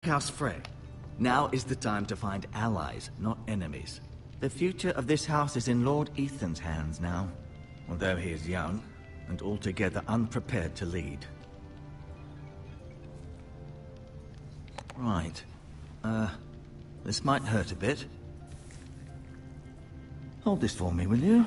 House Frey. Now is the time to find allies, not enemies. The future of this house is in Lord Ethan's hands now, although he is young and altogether unprepared to lead. Right. This might hurt a bit. Hold this for me, will you?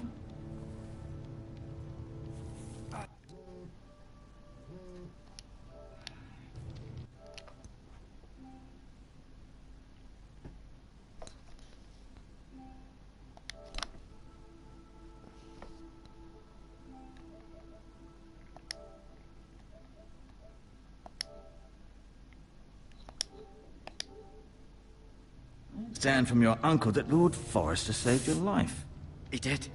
Stand from your uncle that Lord Forrester saved your life. He did.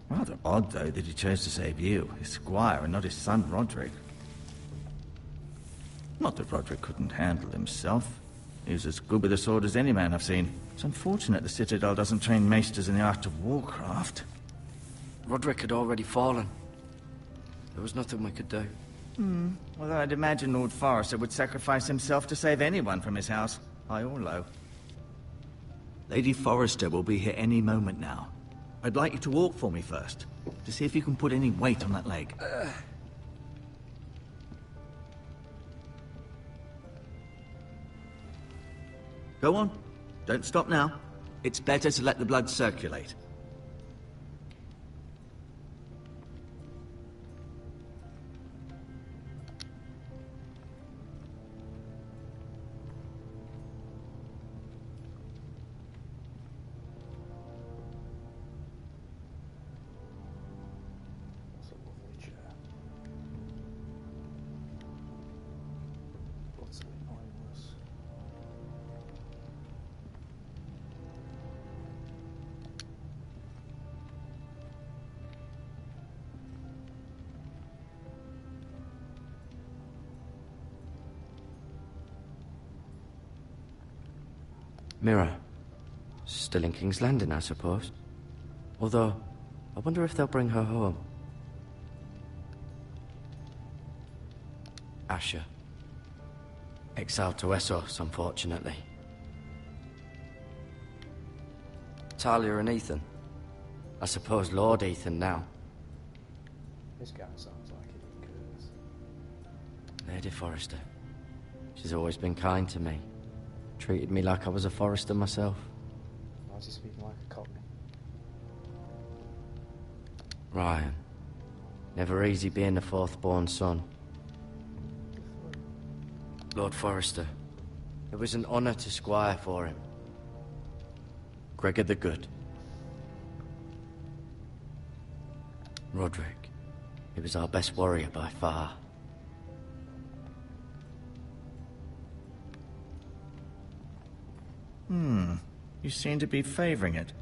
Rather odd, though, that he chose to save you, his squire, and not his son, Roderick. Not that Roderick couldn't handle himself. He was as good with a sword as any man I've seen. It's unfortunate the Citadel doesn't train maesters in the art of warcraft. Roderick had already fallen. There was nothing we could do. Although I'd imagine Lord Forrester would sacrifice himself to save anyone from his house, high or low. Lady Forrester will be here any moment now. I'd like you to walk for me first, to see if you can put any weight on that leg. Go on. Don't stop now. It's better to let the blood circulate. Mirror. Still in King's Landing, I suppose. Although, I wonder if they'll bring her home. Asher. Exiled to Essos, unfortunately. Talia and Ethan. I suppose Lord Ethan now. This guy sounds like he occurs. Lady Forrester. She's always been kind to me. Treated me like I was a Forrester myself. Why is he speaking like a cockney? Ryan. Never easy being the fourth-born son. Lord Forrester. It was an honor to squire for him. Gregor the Good. Roderick. He was our best warrior by far. You seem to be favoring it.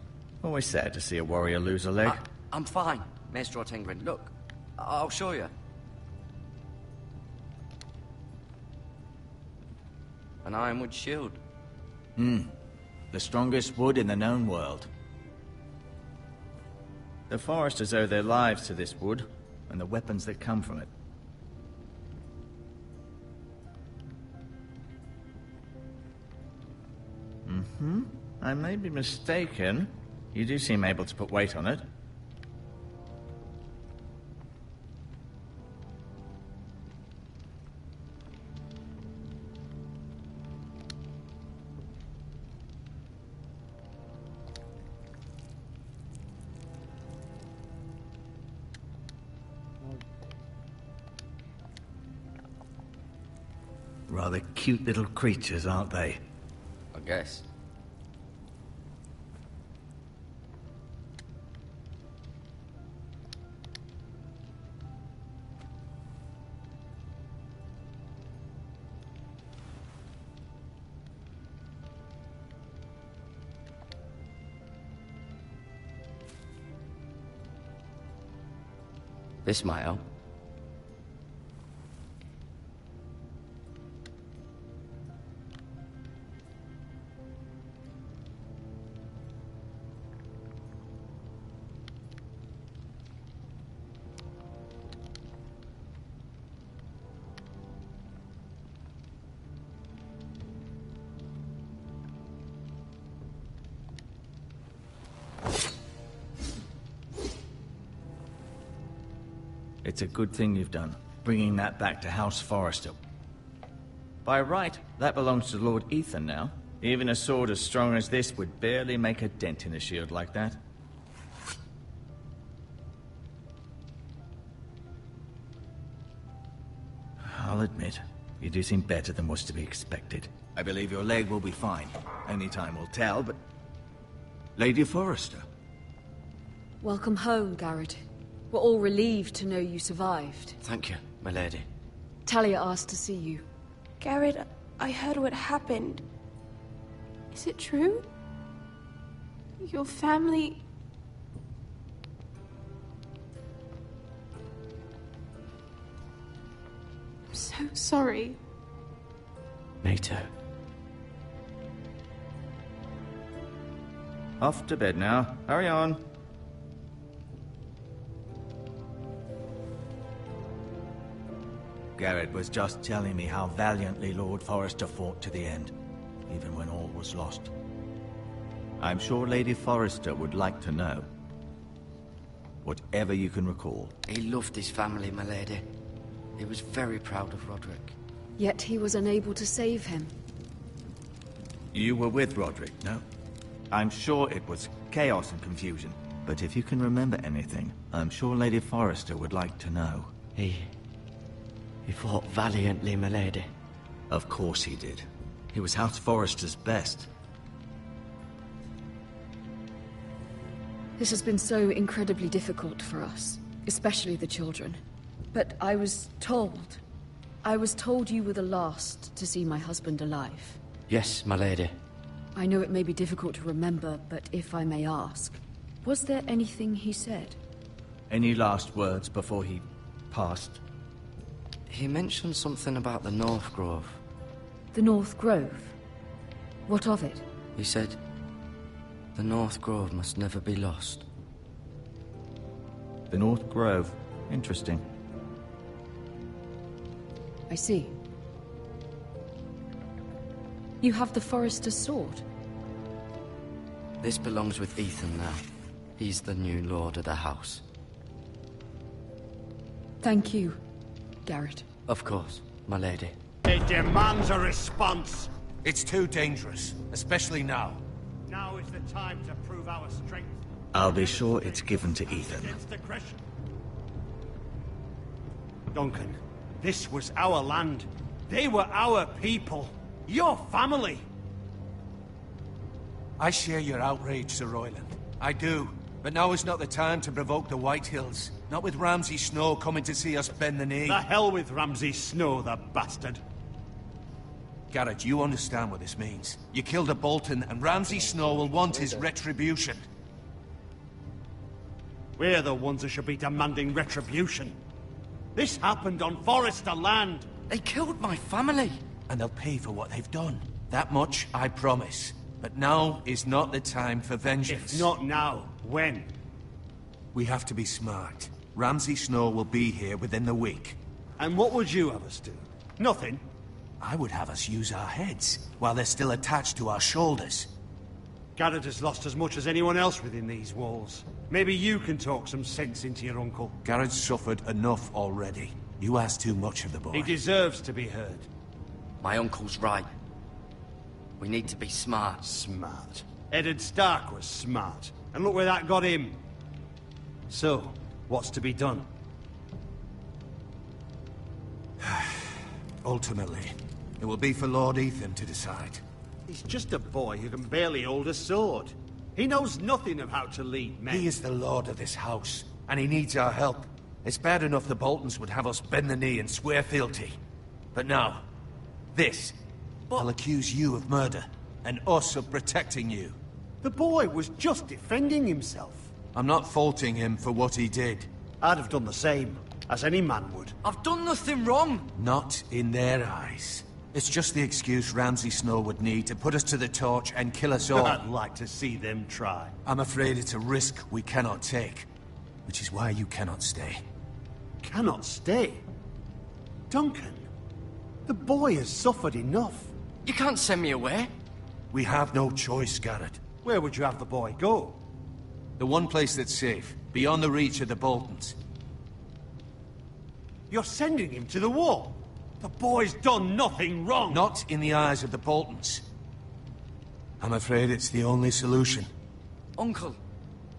Always sad to see a warrior lose a leg. I'm fine, Maestro Tengrin. Look, I'll show you. An ironwood shield. The strongest wood in the known world. The Foresters owe their lives to this wood, and the weapons that come from it. I may be mistaken. You do seem able to put weight on it. Rather cute little creatures, aren't they? I guess. This might help. It's a good thing you've done, bringing that back to House Forrester. By right, that belongs to Lord Ethan now. Even a sword as strong as this would barely make a dent in a shield like that. I'll admit, you do seem better than was to be expected. I believe your leg will be fine. Only time will tell, but... Lady Forrester. Welcome home, Garrett. We're all relieved to know you survived. Thank you, my lady. Talia asked to see you. Garrett, I heard what happened. Is it true? Your family... I'm so sorry. Me too. Off to bed now. Hurry on. Garrett was just telling me how valiantly Lord Forrester fought to the end, even when all was lost. I'm sure Lady Forrester would like to know. Whatever you can recall. He loved his family, my lady. He was very proud of Roderick. Yet he was unable to save him. You were with Roderick, no? I'm sure it was chaos and confusion. But if you can remember anything, I'm sure Lady Forrester would like to know. He fought valiantly, my lady. Of course he did. He was House Forrester's best. This has been so incredibly difficult for us, especially the children. But I was told you were the last to see my husband alive. Yes, my lady. I know it may be difficult to remember, but if I may ask, was there anything he said? Any last words before he passed? He mentioned something about the North Grove. The North Grove? What of it? He said, the North Grove must never be lost. The North Grove. Interesting. I see. You have the Forester's sword. This belongs with Ethan now. He's the new lord of the house. Thank you, Garrett. Of course, my lady. It demands a response. It's too dangerous, especially now. Now is the time to prove our strength. I'll be sure it's given to Ethan. Against aggression. Duncan, this was our land. They were our people. Your family. I share your outrage, Sir Royland. I do. But now is not the time to provoke the Whitehills. Not with Ramsay Snow coming to see us bend the knee. The hell with Ramsay Snow, the bastard. Garrett, you understand what this means. You killed a Bolton, and Ramsay Snow will want his retribution. We're the ones who should be demanding retribution. This happened on Forrester land. They killed my family. And they'll pay for what they've done. That much, I promise. But now is not the time for vengeance. If not now, when? We have to be smart. Ramsay Snow will be here within the week. And what would you have us do? Nothing. I would have us use our heads, while they're still attached to our shoulders. Garrett has lost as much as anyone else within these walls. Maybe you can talk some sense into your uncle. Garrett's suffered enough already. You ask too much of the boy. He deserves to be heard. My uncle's right. We need to be smart. Smart. Eddard Stark was smart. And look where that got him. So, what's to be done? Ultimately, it will be for Lord Ethan to decide. He's just a boy who can barely hold a sword. He knows nothing of how to lead men. He is the lord of this house, and he needs our help. It's bad enough the Boltons would have us bend the knee and swear fealty. But now, this. I'll accuse you of murder, and us of protecting you. The boy was just defending himself. I'm not faulting him for what he did. I'd have done the same, as any man would. I've done nothing wrong. Not in their eyes. It's just the excuse Ramsay Snow would need to put us to the torch and kill us all. I'd like to see them try. I'm afraid it's a risk we cannot take, which is why you cannot stay. Cannot stay? Duncan, the boy has suffered enough. You can't send me away. We have no choice, Garrett. Where would you have the boy go? The one place that's safe, beyond the reach of the Boltons. You're sending him to the war? The boy's done nothing wrong! Not in the eyes of the Boltons. I'm afraid it's the only solution. Uncle,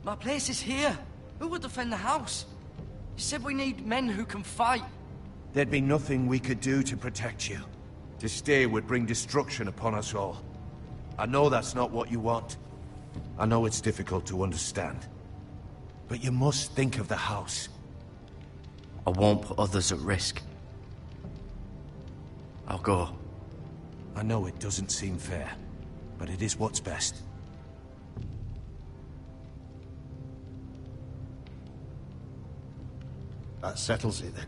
my place is here. Who will defend the house? You said we need men who can fight. There'd be nothing we could do to protect you. To stay would bring destruction upon us all. I know that's not what you want. I know it's difficult to understand. But you must think of the house. I won't put others at risk. I'll go. I know it doesn't seem fair, but it is what's best. That settles it then.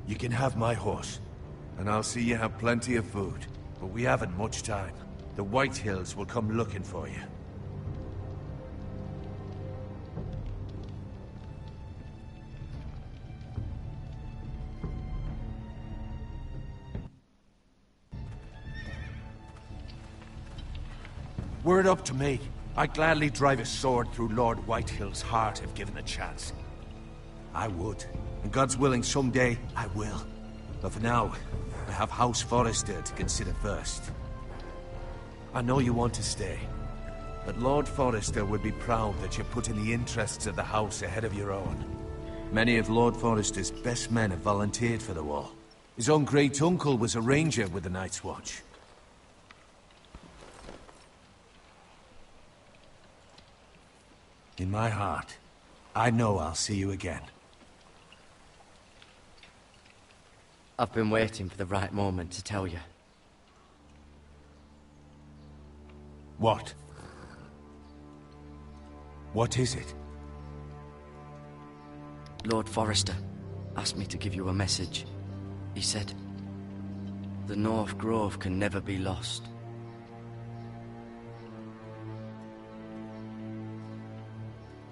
You can have my horse, and I'll see you have plenty of food. But we haven't much time. The White Hills will come looking for you. Were it up to me, I'd gladly drive a sword through Lord Whitehill's heart if given the chance. I would. And God's willing, someday I will. But for now, I have House Forrester to consider first. I know you want to stay, but Lord Forrester would be proud that you're putting the interests of the house ahead of your own. Many of Lord Forrester's best men have volunteered for the war. His own great-uncle was a ranger with the Night's Watch. In my heart, I know I'll see you again. I've been waiting for the right moment to tell you. What? What is it? Lord Forrester asked me to give you a message. He said, the North Grove can never be lost.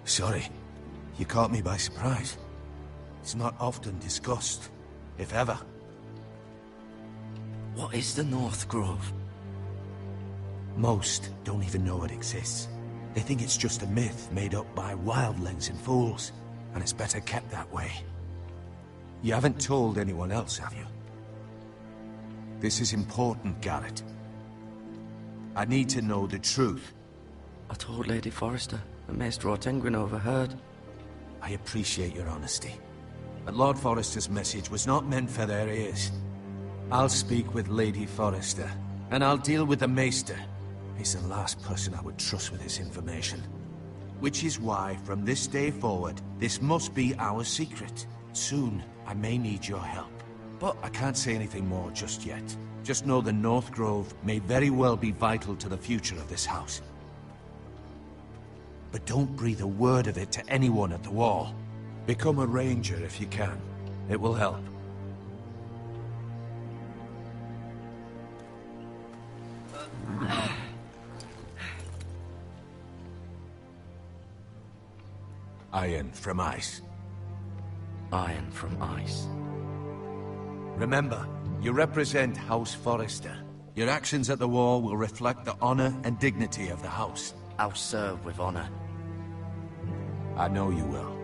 Sorry, you caught me by surprise. It's not often discussed, if ever. What is the North Grove? Most don't even know it exists. They think it's just a myth made up by wildlings and fools, and it's better kept that way. You haven't told anyone else, have you? This is important, Garrett. I need to know the truth. I told Lady Forrester, and Maester Ortengryn overheard. I appreciate your honesty. But Lord Forrester's message was not meant for their ears. I'll speak with Lady Forrester, and I'll deal with the Maester. He's the last person I would trust with this information. Which is why, from this day forward, this must be our secret. Soon, I may need your help. But I can't say anything more just yet. Just know the North Grove may very well be vital to the future of this house. But don't breathe a word of it to anyone at the wall. Become a ranger if you can. It will help. Iron from ice. Iron from ice. Remember, you represent House Forrester. Your actions at the war will reflect the honor and dignity of the house. I'll serve with honor. I know you will.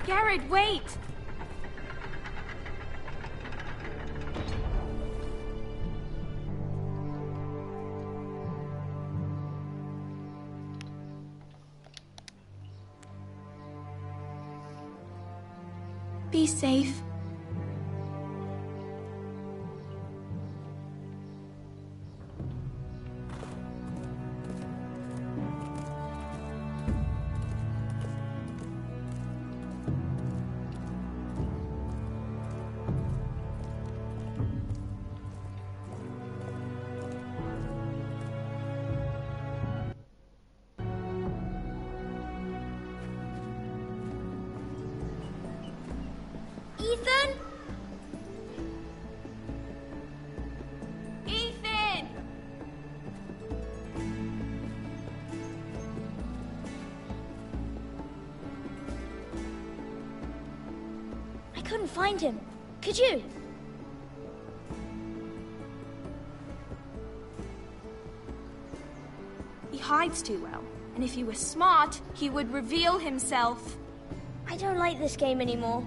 Garrett, wait! Be safe. Ethan! couldn't find him. Could you? He hides too well. And if he were smart, he would reveal himself. I don't like this game anymore.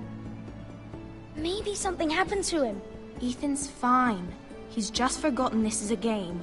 Maybe something happened to him. Ethan's fine. He's just forgotten this is a game.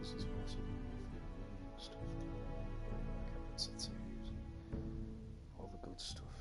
This is possible with the stuff. Cabinets, it's all the good stuff.